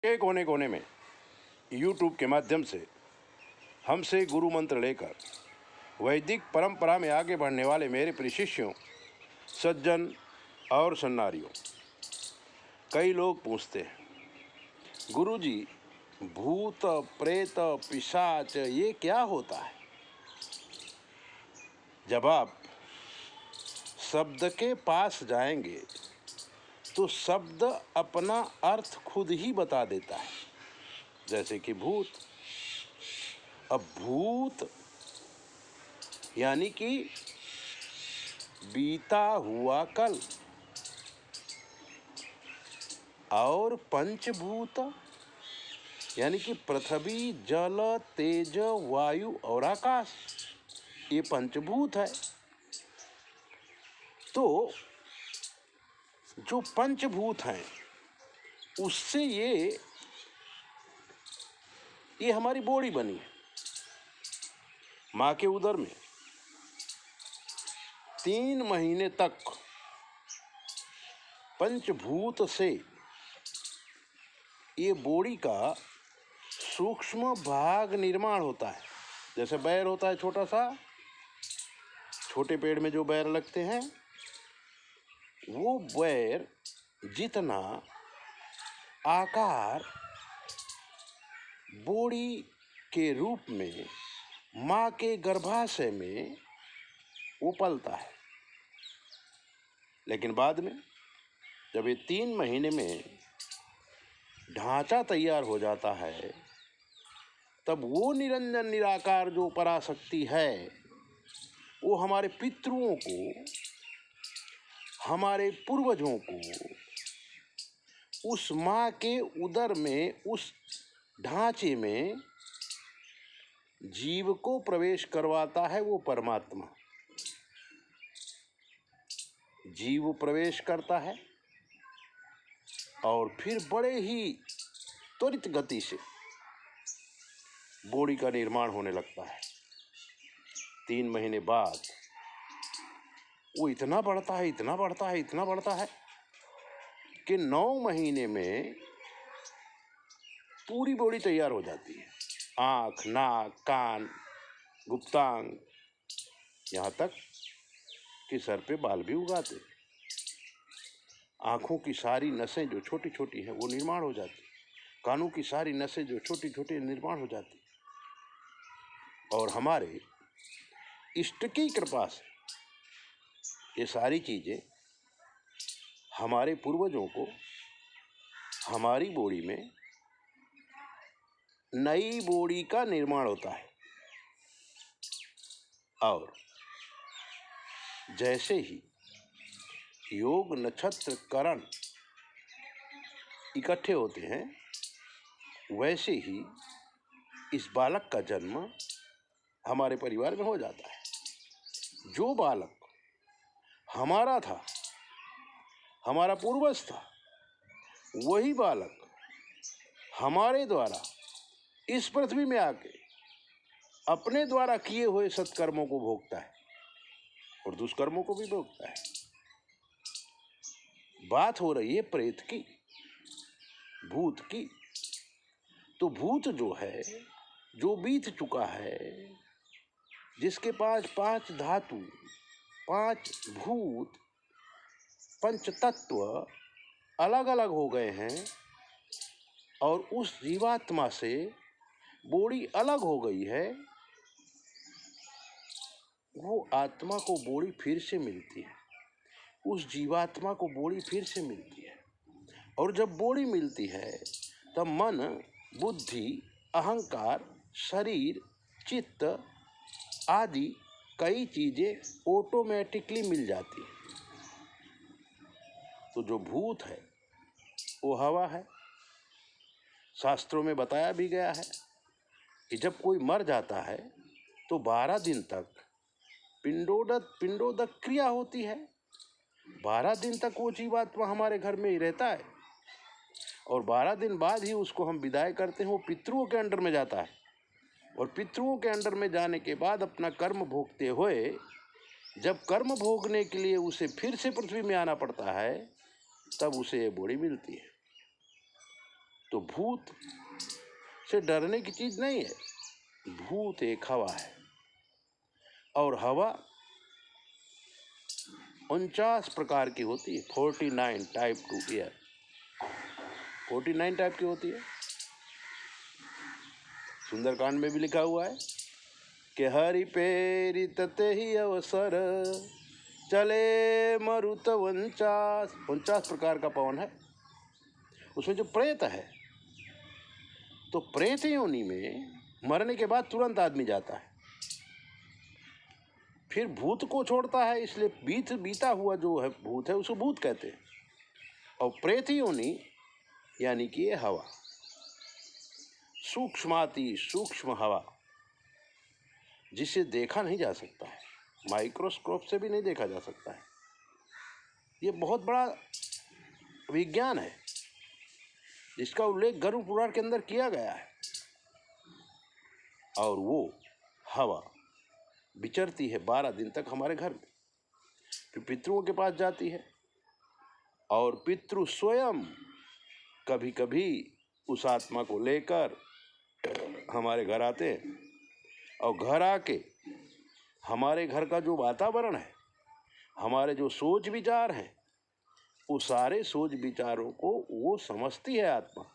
के कोने कोने में यूट्यूब के माध्यम से हमसे गुरु मंत्र लेकर वैदिक परंपरा में आगे बढ़ने वाले मेरे प्रिय शिष्यों, सज्जन और सन्नारियों, कई लोग पूछते हैं, गुरुजी भूत प्रेत पिशाच ये क्या होता है? जब आप शब्द के पास जाएंगे तो शब्द अपना अर्थ खुद ही बता देता है। जैसे कि भूत, अब भूत यानी कि बीता हुआ कल, और पंचभूत यानी कि पृथ्वी, जल, तेज, वायु और आकाश, ये पंचभूत है। तो जो पंचभूत हैं उससे ये हमारी बॉडी बनी है। माँ के उदर में 3 महीने तक पंचभूत से ये बॉडी का सूक्ष्म भाग निर्माण होता है। जैसे बैर होता है छोटा सा, छोटे पेड़ में जो बैर लगते हैं, वो बैर जितना आकार बॉडी के रूप में माँ के गर्भाशय में वो पलता है। लेकिन बाद में जब ये 3 महीने में ढांचा तैयार हो जाता है, तब वो निरंजन निराकार जो पराशक्ति है, वो हमारे पितरों को, हमारे पूर्वजों को उस माँ के उदर में, उस ढांचे में जीव को प्रवेश करवाता है। वो परमात्मा जीव प्रवेश करता है और फिर बड़े ही त्वरित गति से बॉडी का निर्माण होने लगता है। 3 महीने बाद वो इतना बढ़ता है, इतना बढ़ता है, इतना बढ़ता है कि 9 महीने में पूरी बॉडी तैयार हो जाती है। आँख, नाक, कान, गुप्तांग, यहाँ तक कि सर पे बाल भी उगाते। आँखों की सारी नसें जो छोटी छोटी हैं वो निर्माण हो जाती, कानों की सारी नसें जो छोटी छोटी निर्माण हो जाती। और हमारे इष्ट की कृपा से ये सारी चीज़ें हमारे पूर्वजों को हमारी बॉडी में नई बॉडी का निर्माण होता है। और जैसे ही योग, नक्षत्र, करण इकट्ठे होते हैं, वैसे ही इस बालक का जन्म हमारे परिवार में हो जाता है। जो बालक हमारा था, हमारा पूर्वज था, वही बालक हमारे द्वारा इस पृथ्वी में आके अपने द्वारा किए हुए सत्कर्मों को भोगता है और दुष्कर्मों को भी भोगता है। बात हो रही है प्रेत की, भूत की। तो भूत जो है, जो बीत चुका है, जिसके पास 5 धातु, 5 भूत, पंच तत्व अलग अलग हो गए हैं और उस जीवात्मा से बॉडी अलग हो गई है, वो आत्मा को बॉडी फिर से मिलती है, उस जीवात्मा को बॉडी फिर से मिलती है। और जब बॉडी मिलती है तब मन, बुद्धि, अहंकार, शरीर, चित्त आदि कई चीज़ें ऑटोमेटिकली मिल जाती हैं। तो जो भूत है वो हवा है। शास्त्रों में बताया भी गया है कि जब कोई मर जाता है तो 12 दिन तक पिंडोदक क्रिया होती है। 12 दिन तक वो जीवात्मा हमारे घर में ही रहता है और 12 दिन बाद ही उसको हम विदाई करते हैं। वो पितरों के अंडर में जाता है और पितरों के अंडर में जाने के बाद अपना कर्म भोगते हुए, जब कर्म भोगने के लिए उसे फिर से पृथ्वी में आना पड़ता है, तब उसे ये बॉडी मिलती है। तो भूत से डरने की चीज नहीं है। भूत एक हवा है, और हवा 49 प्रकार की होती है। 49 टाइप टू एयर, 49 टाइप की होती है। सुंदरकांड में भी लिखा हुआ है कि हरि पेरी तते ही अवसर चले मरुत 49 प्रकार का पवन है। उसमें जो प्रेत है, तो प्रेत योनि में मरने के बाद तुरंत आदमी जाता है, फिर भूत को छोड़ता है, इसलिए बीता हुआ जो है भूत है उसको भूत कहते हैं। और प्रेत योनि यानी कि ये हवा, सूक्ष्माति सूक्ष्म हवा, जिसे देखा नहीं जा सकता है, माइक्रोस्कोप से भी नहीं देखा जा सकता है। ये बहुत बड़ा विज्ञान है जिसका उल्लेख गरुड़ पुराण के अंदर किया गया है। और वो हवा विचरती है 12 दिन तक हमारे घर में, फिर पितरों के पास जाती है, और पितृ स्वयं कभी कभी उस आत्मा को लेकर हमारे घर आते हैं, और घर आके हमारे घर का जो वातावरण है, हमारे जो सोच विचार हैं, वो सारे सोच विचारों को वो समझती है आत्मा,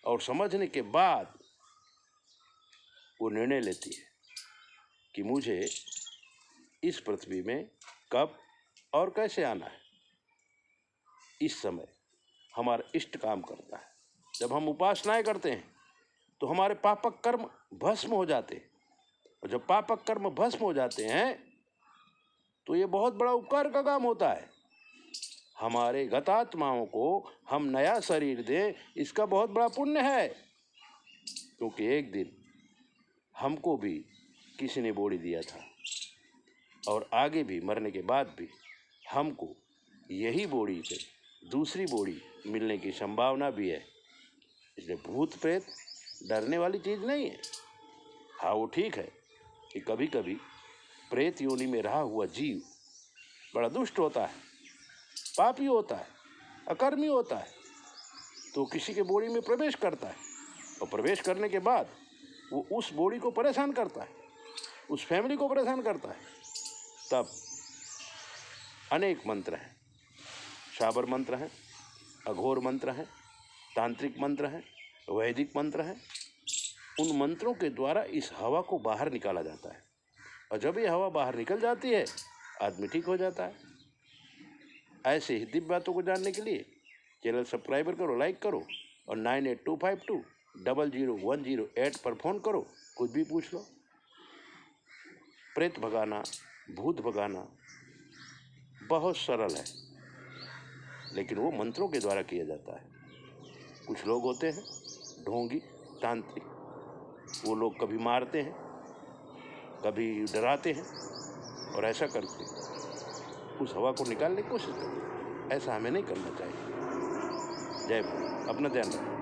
और समझने के बाद वो निर्णय लेती है कि मुझे इस पृथ्वी में कब और कैसे आना है। इस समय हमारा इष्ट काम करता है। जब हम उपासनाएं करते हैं तो हमारे पापक कर्म भस्म हो जाते हैं, और जब पापक कर्म भस्म हो जाते हैं तो ये बहुत बड़ा उपकार का काम होता है। हमारे गतात्माओं को हम नया शरीर दें, इसका बहुत बड़ा पुण्य है। क्योंकि एक दिन हमको भी किसी ने बॉडी दिया था, और आगे भी मरने के बाद भी हमको यही बॉडी से दूसरी बॉडी मिलने की संभावना भी है। इसलिए भूत प्रेत डरने वाली चीज़ नहीं है। हाँ, वो ठीक है कि कभी कभी प्रेत योनि में रहा हुआ जीव बड़ा दुष्ट होता है, पापी होता है, अकर्मी होता है, तो किसी के बॉडी में प्रवेश करता है, और प्रवेश करने के बाद वो उस बॉडी को परेशान करता है, उस फैमिली को परेशान करता है। तब अनेक मंत्र हैं, शाबर मंत्र हैं, अघोर मंत्र हैं, तांत्रिक मंत्र हैं, वैदिक मंत्र हैं। उन मंत्रों के द्वारा इस हवा को बाहर निकाला जाता है, और जब ये हवा बाहर निकल जाती है आदमी ठीक हो जाता है। ऐसे ही दिव्य बातों को जानने के लिए चैनल सब्सक्राइबर करो, लाइक करो, और 9825200108 पर फ़ोन करो, कुछ भी पूछ लो। प्रेत भगाना, भूत भगाना बहुत सरल है, लेकिन वो मंत्रों के द्वारा किया जाता है। कुछ लोग होते हैं ढोंगी तांत्रिक, वो लोग कभी मारते हैं, कभी डराते हैं, और ऐसा करके उस हवा को निकालने की कोशिश करते हैं। ऐसा हमें नहीं करना चाहिए। जय भीम। अपना ध्यान रखें।